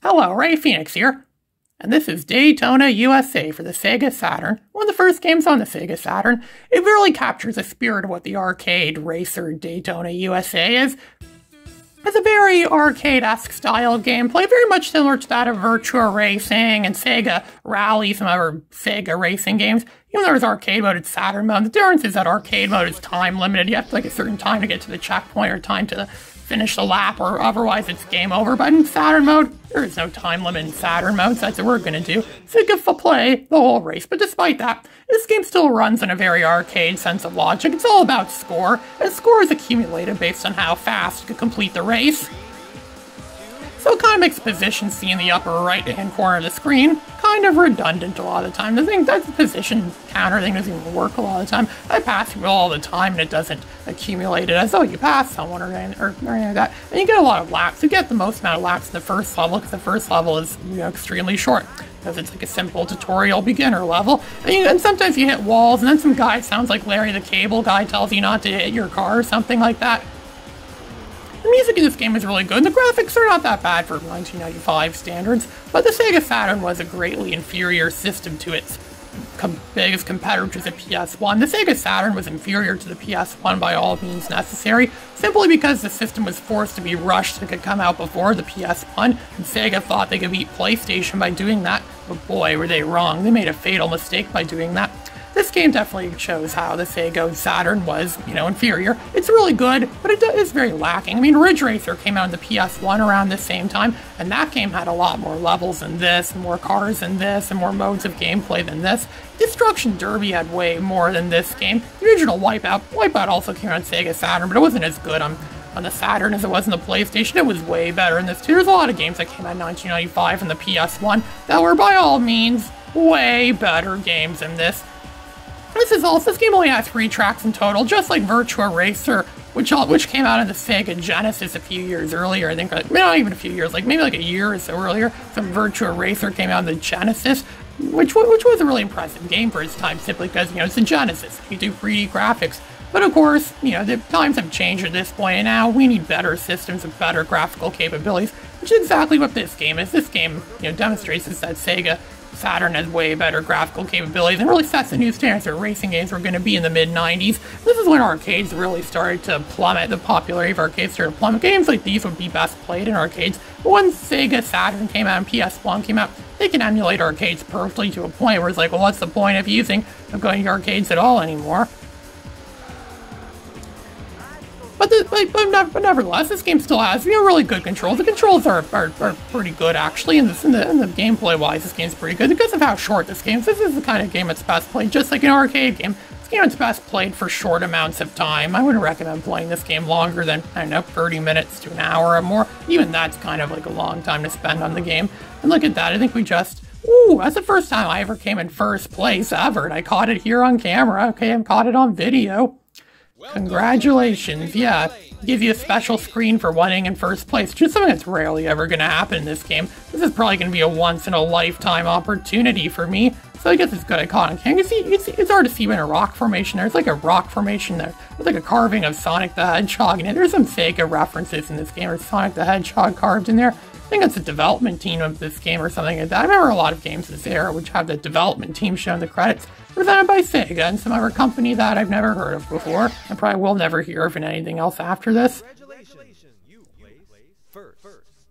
Hello, Ray Phoenix here, and this is Daytona USA for the Sega Saturn, one of the first games on the Sega Saturn. It really captures the spirit of what the arcade racer Daytona USA is. It's a very arcade-esque style of gameplay, very much similar to that of Virtua Racing and Sega Rally, some other Sega racing games. Even though there's arcade mode, it's Saturn mode. The difference is that arcade mode is time limited. You have to a certain time to get to the checkpoint or time to finish the lap, or otherwise it's game over. But in Saturn mode, there is no time limit in Saturn mode, so that's what we're going to do. So you can play the whole race. But despite that, this game still runs in a very arcade sense of logic. It's all about score, and score is accumulated based on how fast you can complete the race. So it kind of makes the position seen in the upper right-hand corner of the screen kind of redundant a lot of the time. The thing, that position counter thing doesn't even work a lot of the time. I pass through all the time and it doesn't accumulate it as though you pass someone or anything like that. And you get a lot of laps. You get the most amount of laps in the first level because the first level is extremely short. Because it's like a simple tutorial beginner level. And sometimes you hit walls and then some guy, sounds like Larry the Cable Guy, tells you not to hit your car or something like that. The music in this game is really good, and the graphics are not that bad for 1995 standards, but the Sega Saturn was a greatly inferior system to its biggest competitor, which is the PS1. The Sega Saturn was inferior to the PS1 by all means necessary, simply because the system was forced to be rushed and could come out before the PS1, and Sega thought they could beat PlayStation by doing that, but boy, were they wrong. They made a fatal mistake by doing that. This game definitely shows how the Sega Saturn was, inferior. It's really good, but it is very lacking. I mean, Ridge Racer came out on the PS1 around the same time, and that game had a lot more levels than this, and more cars than this, and more modes of gameplay than this. Destruction Derby had way more than this game. The original Wipeout also came out on Sega Saturn, but it wasn't as good on the Saturn as it was on the PlayStation. It was way better in this too. There's a lot of games that came out in 1995 on the PS1 that were by all means way better games than this. This game only has 3 tracks in total, just like Virtua Racer, which came out on the Sega Genesis a few years earlier. I think, not even a few years, maybe a year or so earlier. Some Virtua Racer came out on the Genesis, which was a really impressive game for its time, simply because, it's a Genesis. You do 3D graphics. But of course, the times have changed at this point, and now we need better systems with better graphical capabilities, which is exactly what this game is. This game, demonstrates that Sega Saturn has way better graphical capabilities and really sets the new standards for racing games were going to be in the mid-90s. This is when arcades really started to plummet. The popularity of arcades started to plummet. Games like these would be best played in arcades. But when Sega Saturn came out and PS1 came out, they can emulate arcades perfectly to a point where it's like, well, what's the point of going to arcades at all anymore? But nevertheless, this game still has really good controls. The controls are pretty good actually, and the gameplay-wise, this game's pretty good because of how short this game is. This is the kind of game that's best played just like an arcade game. This game is best played for short amounts of time. I wouldn't recommend playing this game longer than, 30 minutes to an hour or more. Even that's kind of like a long time to spend on the game. And look at that, I think that's the first time I ever came in first place ever, and I caught it here on camera. Okay, I caught it on video. Congratulations, yeah. Gives you a special screen for winning in first place, just something that's rarely ever going to happen in this game. This is probably going to be a once-in-a-lifetime opportunity for me, so I guess it's good I caught it. You can see, it's hard to see in a rock formation. There's like a rock formation there. There's like a carving of Sonic the Hedgehog in it. There's some Sega references in this game, or Sonic the Hedgehog carved in there. I think it's the development team of this game or something like that. I remember a lot of games in this era which have the development team shown the credits, presented by Sega and some other company that I've never heard of before, and probably will never hear of in anything else after this.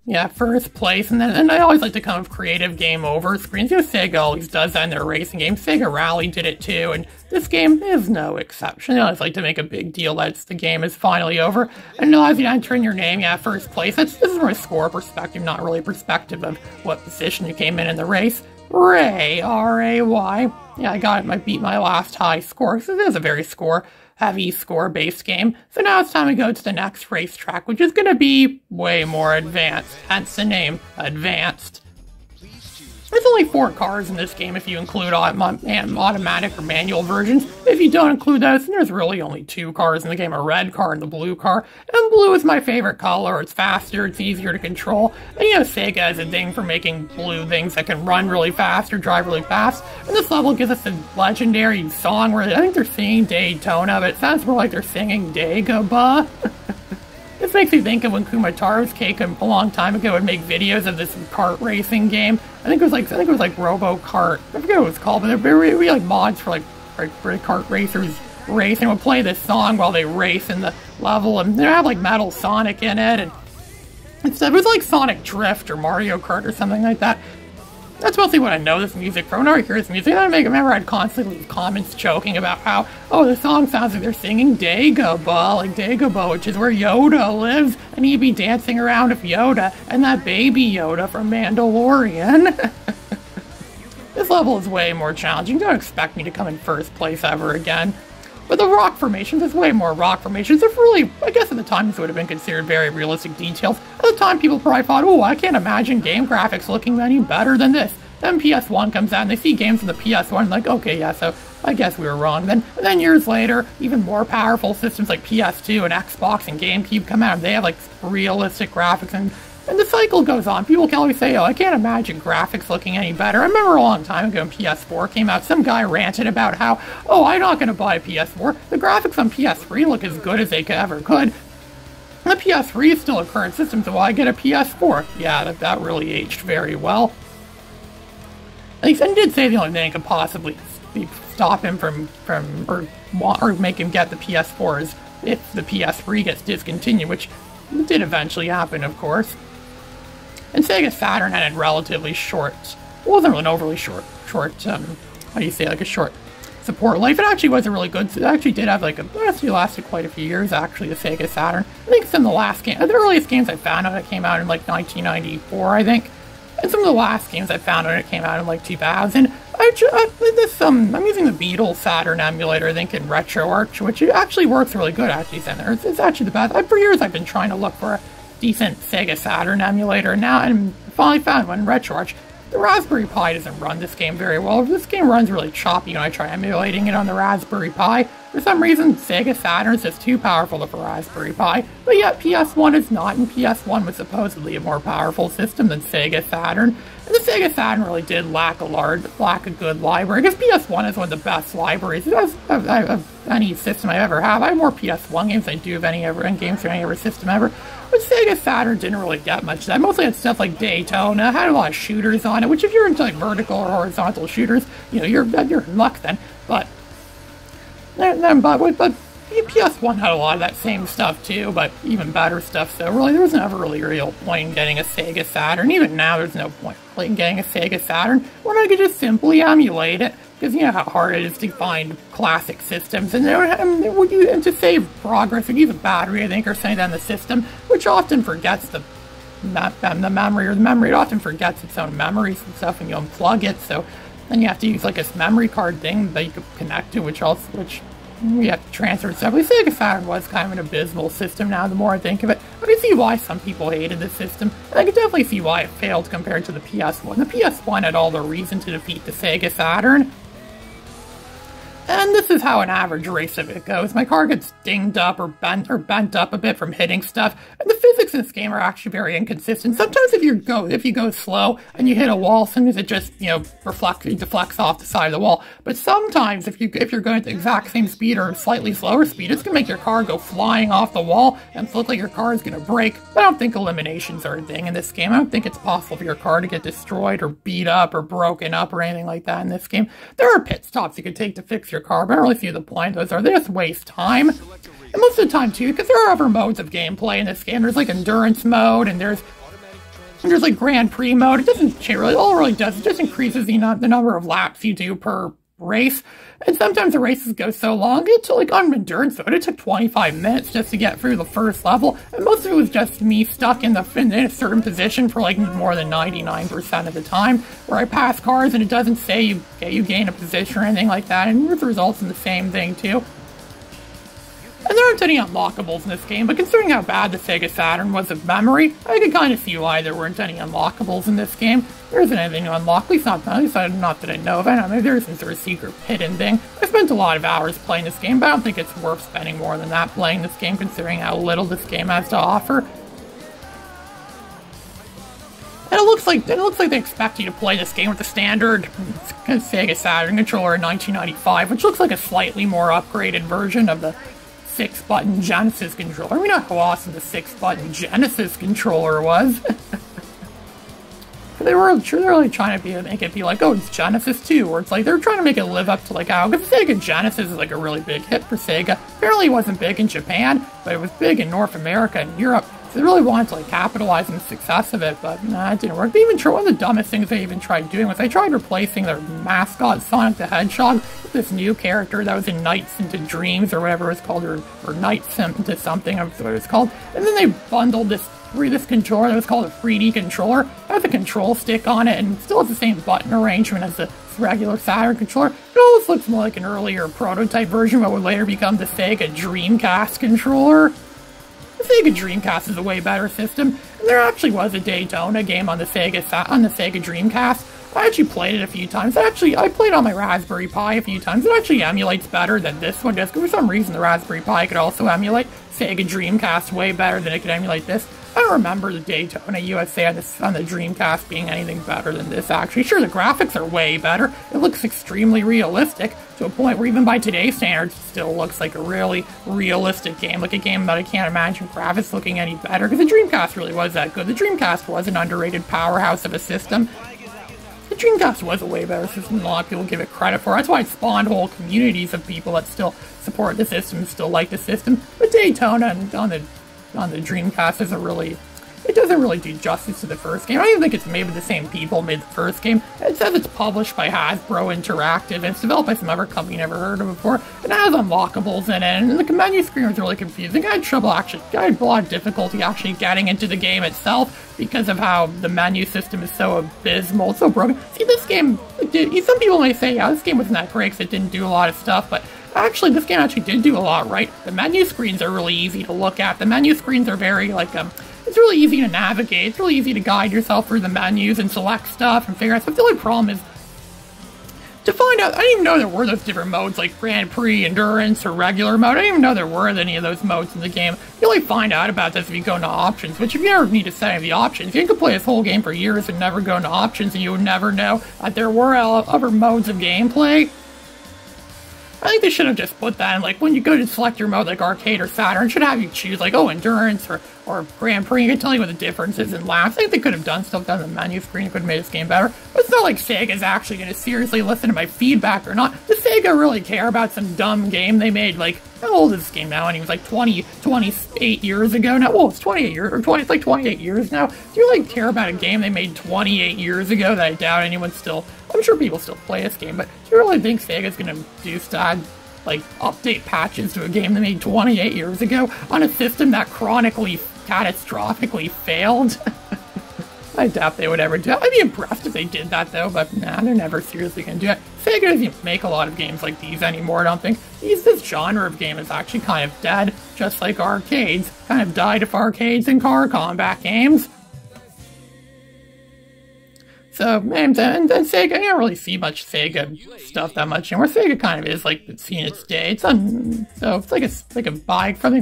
Yeah, first place, and I always like to come with creative game over screens. Sega always does that in their racing games. Sega Rally did it too, and this game is no exception. I always like to make a big deal that the game is finally over. And as you enter in your name, first place. This is from a score perspective, not really a perspective of what position you came in the race. Ray, R-A-Y. Yeah, I got it. I beat my last high score. So this is a very heavy score-based game. So now it's time to go to the next racetrack, which is going to be way more advanced. Hence the name, Advanced. There's only 4 cars in this game if you include automatic or manual versions. If you don't include those, then there's really only 2 cars in the game, a red car and the blue car. And blue is my favorite color. It's faster, it's easier to control. And Sega has a thing for making blue things that can run really fast or drive really fast. And this level gives us a legendary song where I think they're singing Daytona, but it sounds more like they're singing Dagobah. This This makes me think of when Kumataro's Cake a long time ago would make videos of this kart racing game. I think it was like Robo Kart. I forget what it was called, but there were like mods for kart racers race, and would play this song while they race in the level, and they have like Metal Sonic in it, and it was like Sonic Drift or Mario Kart or something like that. That's mostly what I know this music from. Whenever I hear this music, I remember I'd constantly leave comments joking about how, oh, the song sounds like they're singing Dagobah, like Dagobah, which is where Yoda lives, and he'd be dancing around with Yoda and that baby Yoda from Mandalorian. This level is way more challenging. Don't expect me to come in first place ever again. But the rock formations, there's way more rock formations. They're really, I guess at the time this would have been considered very realistic details. At the time people probably thought, oh, I can't imagine game graphics looking any better than this. Then PS1 comes out and they see games from the PS1 like, okay, yeah, so I guess we were wrong. And then years later, even more powerful systems like PS2 and Xbox and GameCube come out and they have like realistic graphics, and the cycle goes on. People can always say, oh, I can't imagine graphics looking any better. I remember a long time ago when PS4 came out, some guy ranted about how, oh, I'm not going to buy a PS4. The graphics on PS3 look as good as they ever could. The PS3 is still a current system, so why get a PS4? Yeah, that really aged very well. At least I did say the only thing that could possibly stop him or make him get the PS4 is if the PS3 gets discontinued, which did eventually happen, of course. And Sega Saturn had a relatively short, it wasn't an overly short, how do you say, like a short support life. It actually was a really good, it actually did have like it actually lasted quite a few years, actually, the Sega Saturn. I think some of the last games, the earliest games I found out, it came out in like 1994, I think. And some of the last games I found out, it came out in like 2000. I'm using the Beatles Saturn emulator, I think, in RetroArch, which actually works really good, actually. It's actually the best. For years I've been trying to look for a decent Sega Saturn emulator now, and finally found one in RetroArch. The Raspberry Pi doesn't run this game very well. This game runs really choppy when I try emulating it on the Raspberry Pi. For some reason, Sega Saturn is just too powerful for Raspberry Pi, but yet PS1 is not, and PS1 was supposedly a more powerful system than Sega Saturn. And the Sega Saturn really did lack a good library. I guess PS1 is one of the best libraries of any system I've ever had. I have more PS1 games than I do of any games from any other system ever. But Sega Saturn didn't really get much of that. Mostly had stuff like Daytona, had a lot of shooters on it, which if you're into like vertical or horizontal shooters, you know, you're in luck then. But PS1 had a lot of that same stuff too, but even better stuff. So really, there was never really a real point in getting a Sega Saturn. Even now, there's no point in getting a Sega Saturn when I could just simply emulate it. Because you know how hard it is to find classic systems, and to save progress, and use a battery, I think, or something on the system, which often forgets the memory, or the memory. It often forgets its own memories and stuff, and you unplug it. So then you have to use like a memory card thing that you could connect to, which you have to transfer and stuff. The Sega Saturn was kind of an abysmal system now, the more I think of it. I can see why some people hated the system, and I can definitely see why it failed compared to the PS1. The PS1 had all the reason to defeat the Sega Saturn. And this is how an average race of it goes. My car gets dinged up or bent up a bit from hitting stuff, and the physics in this game are actually very inconsistent. Sometimes if you go slow and you hit a wall, sometimes it just, you know, deflects off the side of the wall. But sometimes if you're going at the exact same speed or slightly slower speed, it's gonna make your car go flying off the wall and look like your car is gonna break. But I don't think eliminations are a thing in this game. I don't think it's possible for your car to get destroyed or beat up or broken up or anything like that in this game. There are pit stops you could take to fix your car, but I don't really see the point of those. They just waste time. And most of the time too, because there are other modes of gameplay in this game. There's like endurance mode, and there's like Grand Prix mode. It doesn't change really. All it really does is just increases the number of laps you do per race. And sometimes the races go so long, it's like on endurance mode, it took 25 minutes just to get through the first level, and most of it was just me stuck in a certain position for like more than 99% of the time, where I pass cars and it doesn't say you gain a position or anything like that, and it results in the same thing too. And there aren't any unlockables in this game, but considering how bad the Sega Saturn was of memory, I could kind of see why there weren't any unlockables in this game. There isn't anything to unlock, at least not that I know of. I don't know, maybe there's some sort of secret hidden thing. I spent a lot of hours playing this game, but I don't think it's worth spending more than that playing this game, considering how little this game has to offer. And it looks like they expect you to play this game with the standard Sega Saturn controller in 1995, which looks like a slightly more upgraded version of the 6-button Genesis controller. We know how awesome the 6-button Genesis controller was. They're really trying to make it be like, oh, it's Genesis 2, or it's like they're trying to make it live up to like how, because Sega Genesis is like a really big hit for Sega. Apparently it wasn't big in Japan, but it was big in North America and Europe. So they really wanted to like capitalize on the success of it, but nah, it didn't work. They even tried, one of the dumbest things they even tried doing was they tried replacing their mascot Sonic the Hedgehog with this new character that was in Nights into Dreams or whatever it's called, or Nights into something, that's what it's called. And then they bundled this controller that was called a 3D controller. It has a control stick on it and still has the same button arrangement as the regular Saturn controller. It almost looks more like an earlier prototype version of what would later become the Sega Dreamcast controller. The Sega Dreamcast is a way better system, and there actually was a Daytona game on the Sega Dreamcast. I actually played it a few times. I played on my Raspberry Pi a few times. It actually emulates better than this one does, because for some reason the Raspberry Pi could also emulate Sega Dreamcast way better than it could emulate this. I don't remember the Daytona USA on the Dreamcast being anything better than this, actually. Sure, the graphics are way better. It looks extremely realistic, to a point where even by today's standards, it still looks like a really realistic game. Like a game that I can't imagine graphics looking any better, because the Dreamcast really was that good. The Dreamcast was an underrated powerhouse of a system. The Dreamcast was a way better system than a lot of people give it credit for. That's why it spawned whole communities of people that still support the system, still like the system. But Daytona on the Dreamcast it doesn't really do justice to the first game. I don't even think it's made by the same people who made the first game. It says it's published by Hasbro Interactive, and it's developed by some other company never heard of before. It has unlockables in it, and the menu screen was really confusing. I had a lot of difficulty actually getting into the game itself because of how the menu system is so abysmal, it's so broken. See, this game, some people may say, yeah, this game wasn't that great because it didn't do a lot of stuff, but actually, this game actually did do a lot right. The menu screens are really easy to look at. The menu screens are very, it's really easy to navigate. It's really easy to guide yourself through the menus and select stuff and figure out stuff. The only problem is to find out, I didn't even know there were those different modes, like Grand Prix, Endurance, or Regular Mode. I didn't even know there were any of those modes in the game. You only find out about this if you go into Options, which if you ever need to set any of the options, you could play this whole game for years and never go into Options, and you would never know that there were other modes of gameplay. I think they should have just put that in, like, when you go to select your mode, like Arcade or Saturn, it should have you choose, like, oh, Endurance or Grand Prix. It can tell you what the difference is in laps. I think they could have done stuff down the menu screen. It could have made this game better. But it's not like Sega's actually going to seriously listen to my feedback or not. Does Sega really care about some dumb game they made? Like, how old is this game now? And he was like 28 years ago now. Well, it's 28 years, it's like 28 years now. Do you really care about a game they made 28 years ago that I doubt anyone still... I'm sure people still play this game, but do you really think Sega's gonna do like, update patches to a game they made 28 years ago on a system that chronically, catastrophically failed? I doubt they would ever do that. I'd be impressed if they did that, though, but nah, they're never seriously gonna do it. Sega doesn't make a lot of games like these anymore, I don't think. This genre of game is actually kind of dead, just like arcades. Kind of died of arcades and car combat games. So, and Sega, I don't really see much Sega stuff that much anymore. Sega kind of is like it's seen its day. It's something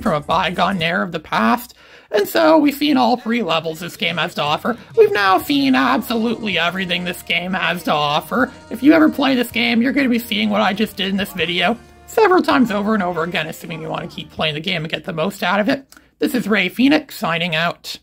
from a bygone era of the past. And so we've seen all 3 levels this game has to offer. We've now seen absolutely everything this game has to offer. If you ever play this game, you're going to be seeing what I just did in this video several times over and over again, assuming you want to keep playing the game and get the most out of it. This is Ray Phoenix signing out.